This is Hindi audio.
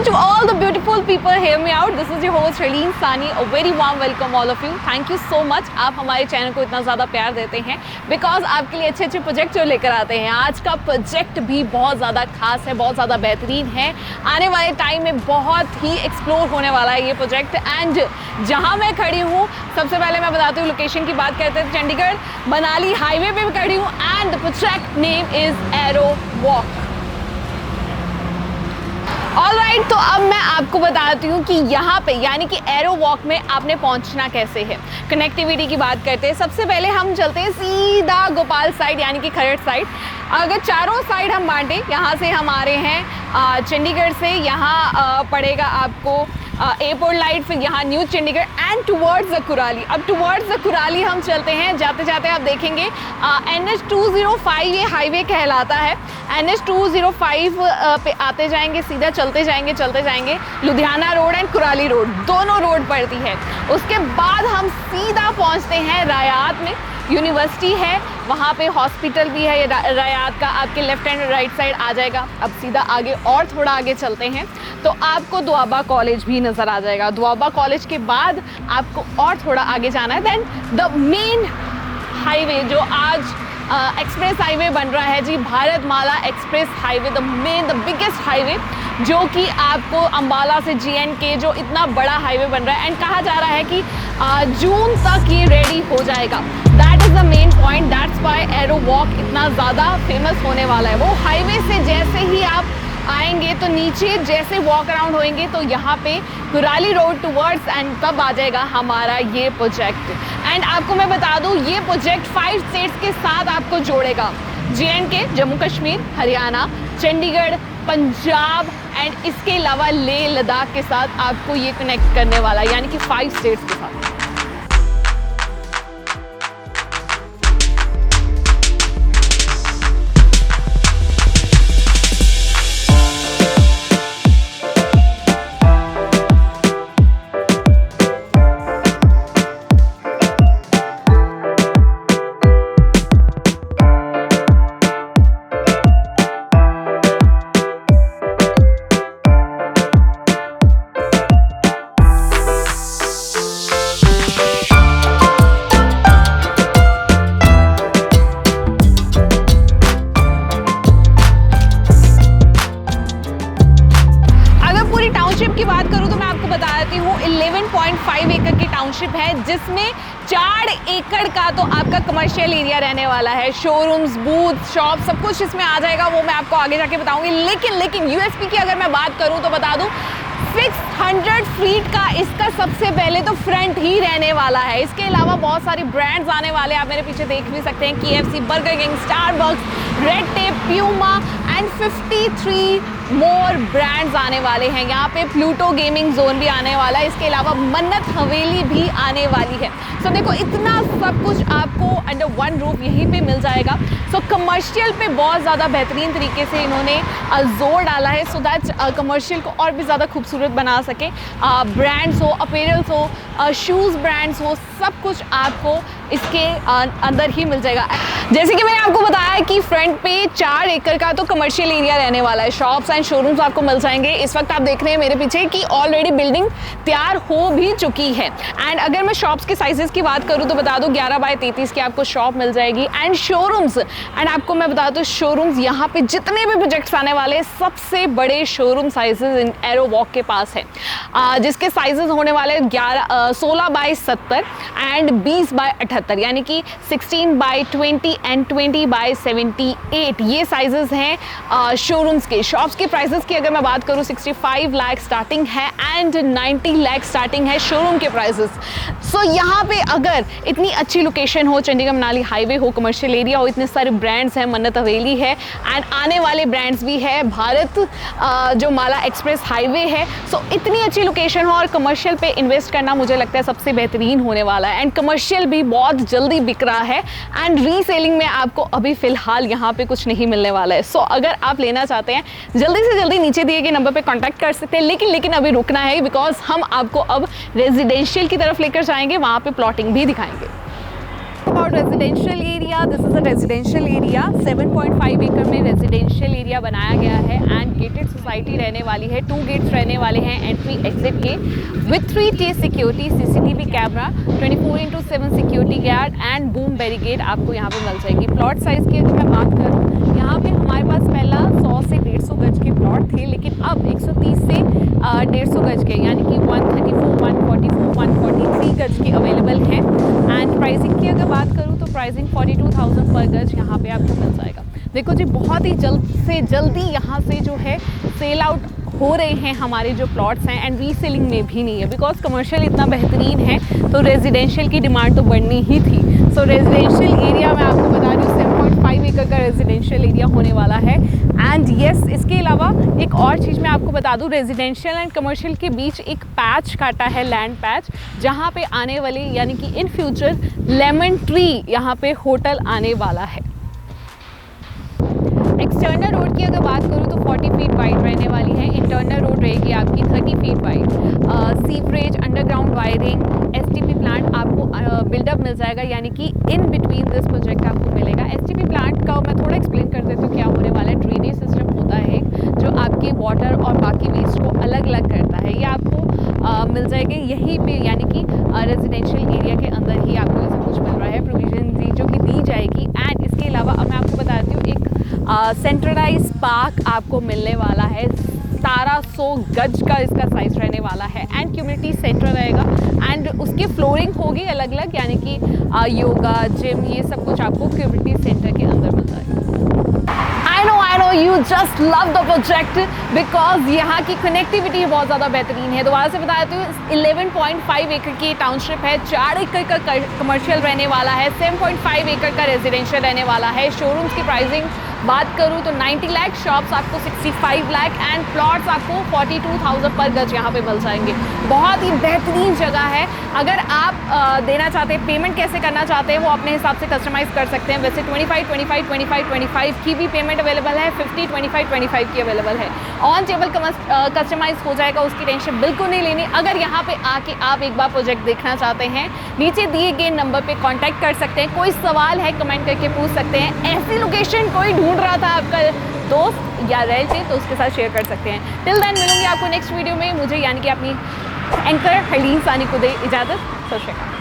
to all the beautiful people, hear me out. This is your host Raleen Sani. A very warm welcome all of you. Thank you so much. आप हमारे चैनल को इतना ज़्यादा प्यार देते हैं बिकॉज आपके लिए अच्छे अच्छे प्रोजेक्ट जो लेकर आते हैं। आज का प्रोजेक्ट भी बहुत ज़्यादा खास है, बहुत ज़्यादा बेहतरीन है। आने वाले टाइम में बहुत ही एक्सप्लोर होने वाला है ये प्रोजेक्ट। एंड जहाँ मैं खड़ी हूँ, सबसे पहले मैं बताती हूँ लोकेशन की बात करते हैं। चंडीगढ़ मनाली हाईवे पे खड़ी हूँ and the project name is arrow walk. Alright, तो अब मैं आपको बताती हूँ कि यहाँ पे यानी कि एरो वॉक में आपने पहुँचना कैसे है। कनेक्टिविटी की बात करते हैं। सबसे पहले हम चलते हैं सीधा गोपाल साइड यानी कि खरड़ साइड। अगर चारों साइड हम बांटे, यहाँ से हम आ रहे हैं चंडीगढ़ से, यहाँ पड़ेगा आपको एयरपोर्ट लाइट, फिर यहाँ new Chandigarh and towards the Kurali. अब टुवर्ड्स द कुराली हम चलते हैं। जाते जाते आप देखेंगे NH 205 ये हाईवे कहलाता है। NH 205 पे आते जाएंगे, सीधा चलते जाएंगे Ludhiana road and Kurali road, दोनों रोड पड़ती है। उसके बाद हम सीधा पहुँचते हैं रायात में। यूनिवर्सिटी है, वहाँ पे हॉस्पिटल भी है रायात का, आपके लेफ्ट एंड राइट साइड आ जाएगा। अब सीधा आगे और थोड़ा आगे चलते हैं तो आपको दुआबा कॉलेज भी नज़र आ जाएगा। दुआबा कॉलेज के बाद आपको और थोड़ा आगे जाना है। देन द मेन हाईवे जो आज एक्सप्रेस हाईवे बन रहा है जी, Bharatmala express highway, the biggest highway, जो कि आपको अंबाला से GNK जो इतना बड़ा हाईवे बन रहा है। एंड कहा जा रहा है कि जून तक ये रेडी हो जाएगा। That is the main point, that's why arrow walk इतना ज़्यादा फेमस होने वाला है। वो हाईवे से जैसे ही आप आएंगे तो नीचे जैसे वॉक अराउंड होएंगे तो यहाँ पे कुराली रोड टुवर्ड्स एंड तब आ जाएगा हमारा ये प्रोजेक्ट। एंड आपको मैं बता दूँ, ये प्रोजेक्ट 5 स्टेट्स के साथ आपको जोड़ेगा। GNK जम्मू कश्मीर, हरियाणा, चंडीगढ़, पंजाब एंड इसके अलावा लेह लद्दाख के साथ आपको ये कनेक्ट करने वाला है, यानी कि 5 स्टेट्स के साथ। की बात करूं तो मैं आपको बता देती हूँ 11.5 एकड़ की टाउनशिप है, जिसमें 4 एकड़ का तो आपका कमर्शियल एरिया रहने वाला है। शोरूम्स, बूथ, शॉप, सब कुछ इसमें आ जाएगा। वो मैं आपको आगे जाके बताऊंगी। लेकिन USP की अगर मैं बात करूं तो बता दूं, 600 फीट का इसका सबसे पहले तो फ्रंट ही रहने वाला है। इसके अलावा बहुत सारी ब्रांड्स आने वाले हैं, आप मेरे पीछे देख भी सकते हैं। KFC, burger king, Starbucks, red tape, Puma and 53 more brands आने वाले हैं। यहाँ पे प्लूटो गेमिंग जोन भी आने वाला है। इसके अलावा मन्नत हवेली भी आने वाली है। सो देखो, इतना सब कुछ आपको अंडर वन रूफ यहीं पे मिल जाएगा। सो कमर्शियल पे बहुत ज़्यादा बेहतरीन तरीके से इन्होंने जोर डाला है सो दैट कमर्शियल को और भी ज़्यादा खूबसूरत बना सके। ब्रांड्स हो, अपीयरेंस हो, शूज़ ब्रांड्स हो, सब कुछ आपको इसके अंदर ही मिल जाएगा। जैसे कि मैंने आपको बताया कि फ्रंट पे 4 एकड़ का तो कमर्शियल एरिया रहने वाला है। शॉप्स एंड शोरूम्स आपको मिल जाएंगे। इस वक्त आप देख रहे हैं मेरे पीछे कि ऑलरेडी बिल्डिंग तैयार हो भी चुकी है। एंड अगर मैं शॉप्स के साइजेस की बात करूं तो बता दूं 11 बाय 33 की आपको शॉप मिल जाएगी। एंड शोरूम्स, एंड आपको मैं बता दूं शोरूम्स, यहाँ पे जितने भी प्रोजेक्ट्स आने वाले हैं, सबसे बड़े शोरूम साइजेस इन एरो वॉक के पास है, जिसके साइजेस होने वाले 16 बाय 70 एंड 20 बाय 78, यानी कि 16 बाय 20 एंड 20 बाय 78 ये साइजेस हैं शोरूम्स के। शॉप्स के प्राइसेस की अगर मैं बात करूं 65 लाख स्टार्टिंग है एंड 90 लाख स्टार्टिंग है शोरूम के प्राइसेस। सो यहाँ पे अगर इतनी अच्छी लोकेशन हो, चंडीगढ़ मनाली हाईवे हो, कमर्शियल एरिया हो, इतने सारे ब्रांड्स हैं, मन्नत हवेली है एंड आने वाले ब्रांड्स भी है, भारत जो माला एक्सप्रेस हाईवे है। सो इतनी अच्छी लोकेशन हो और कमर्शियल पे इन्वेस्ट करना मुझे लगता है सबसे बेहतरीन होने वाला है। एंड कमर्शियल भी बहुत जल्दी बिक रहा है एंड रीसेलिंग में आपको अभी फिलहाल यहाँ पे कुछ नहीं मिलने वाला है। सो अगर आप लेना चाहते हैं जल्दी से जल्दी नीचे दिए गए नंबर पे कांटेक्ट कर सकते हैं। लेकिन अभी रुकना है बिकॉज हम आपको अब रेजिडेंशियल की तरफ लेकर जाएंगे, वहाँ पे प्लॉटिंग भी दिखाएंगे। Residential area, this is a residential area. 7.5 एकड़ में रेजिडेंशियल एरिया बनाया गया है एंड गेटेड सोसाइटी रहने वाली है। 2 गेट्स रहने वाले हैं एंट्री एग्जिट के, with 3 security, CCTV camera, 24/7 security guard and boom barricade आपको यहाँ पे मिल जाएगी। प्लॉट साइज़ की अगर मैं बात करूँ, यहाँ पे हमारे पास पहला 100 से 150 गज के प्लॉट थे, लेकिन अब 130 से 150 गज के, यानी कि 134, 144, 143 गज के अवेलेबल हैं। एंड प्राइसिंग की अगर बात करूँ तो प्राइसिंग 42,000 पर गज यहाँ पे आपको मिल जाएगा। देखो जी, बहुत ही जल्द से जल्दी यहाँ से जो है सेल आउट हो रहे हैं हमारे जो प्लॉट्स हैं, एंड रीसेलिंग में भी नहीं है, बिकॉज कमर्शियल इतना बेहतरीन है तो रेजिडेंशियल की डिमांड तो बढ़नी ही थी। सो रेजिडेंशियल एरिया मैं आपको बता रही हूँ 7.5 एकड़ का रेजिडेंशियल एरिया होने वाला है। एंड येस, इसके अलावा एक और चीज़ मैं आपको बता दूँ, रेजिडेंशियल एंड कमर्शियल के बीच एक पैच काटा है, लैंड पैच, जहाँ पे आने वाले यानी कि इन फ्यूचर लेमन ट्री यहाँ पे होटल आने वाला है। एक्सटर्नल रोड की अगर बात करूँ तो 40 फीट वाइड रहने वाली है। इंटरनल रोड रहेगी आपकी 30 feet wide. Sewerage, underground wiring, STP plant आपको बिल्डअप मिल जाएगा, यानी कि इन बिटवीन दिस प्रोजेक्ट आपको मिलेगा। STP प्लांट का मैं थोड़ा एक्सप्लेन कर देती हूँ क्या होने वाला है। ड्रेनेज सिस्टम होता है जो आपके वाटर और बाकी वेस्ट को अलग अलग करता है, ये आपको मिल जाएगी यहीं पे, यानी कि रेजिडेंशियल एरिया के अंदर ही आपको ये सब कुछ मिल रहा है। प्रोविजन जो कि दी जाएगी। एंड इसके अलावा अब मैं आपको बताती हूँ, एक सेंट्रलाइज पार्क आपको मिलने वाला है। 1700 गज का इसका साइज रहने वाला है एंड कम्युनिटी सेंटर रहेगा एंड उसकी फ्लोरिंग होगी अलग अलग, यानी कि योगा, जिम, ये सब कुछ आपको कम्युनिटी सेंटर के अंदर मिल जाएगा। I know you just love the project because यहाँ की कनेक्टिविटी बहुत ज़्यादा बेहतरीन है। दोबारा से बता देती हूँ, 11.5 एकड़ की टाउनशिप है, 4 एकड़ का कमर्शियल रहने वाला है, 7.5 एकड़ का रेजिडेंशियल रहने वाला है। शोरूम्स की प्राइसिंग बात करूँ तो 90 लाख, शॉप्स आपको 65 लाख एंड प्लॉट्स आपको 42,000 पर गज यहाँ पे मिल जाएंगे। बहुत ही बेहतरीन जगह है। अगर आप देना चाहते हैं, पेमेंट कैसे करना चाहते हैं, वो अपने हिसाब से कस्टमाइज़ कर सकते हैं। वैसे 25, 25, 25, 25 की भी पेमेंट अवेलेबल है, 50, 25, 25 की अवेलेबल है। ऑन टेबल कस्टमाइज हो जाएगा, उसकी टेंशन बिल्कुल नहीं लेनी। अगर यहाँ पे आके आप एक बार प्रोजेक्ट देखना चाहते हैं, नीचे दिए गए नंबर पे कांटेक्ट कर सकते हैं। कोई सवाल है कमेंट करके पूछ सकते हैं। ऐसी लोकेशन कोई ढूंढ रहा था आपका दोस्त या रिलेटिव तो उसके साथ शेयर कर सकते हैं। टिल देन मिलूंगी आपको नेक्स्ट वीडियो में। मुझे यानी कि अपनी एंकर हरलीन सानी को दे इजाज़त। सत श्री अकाल।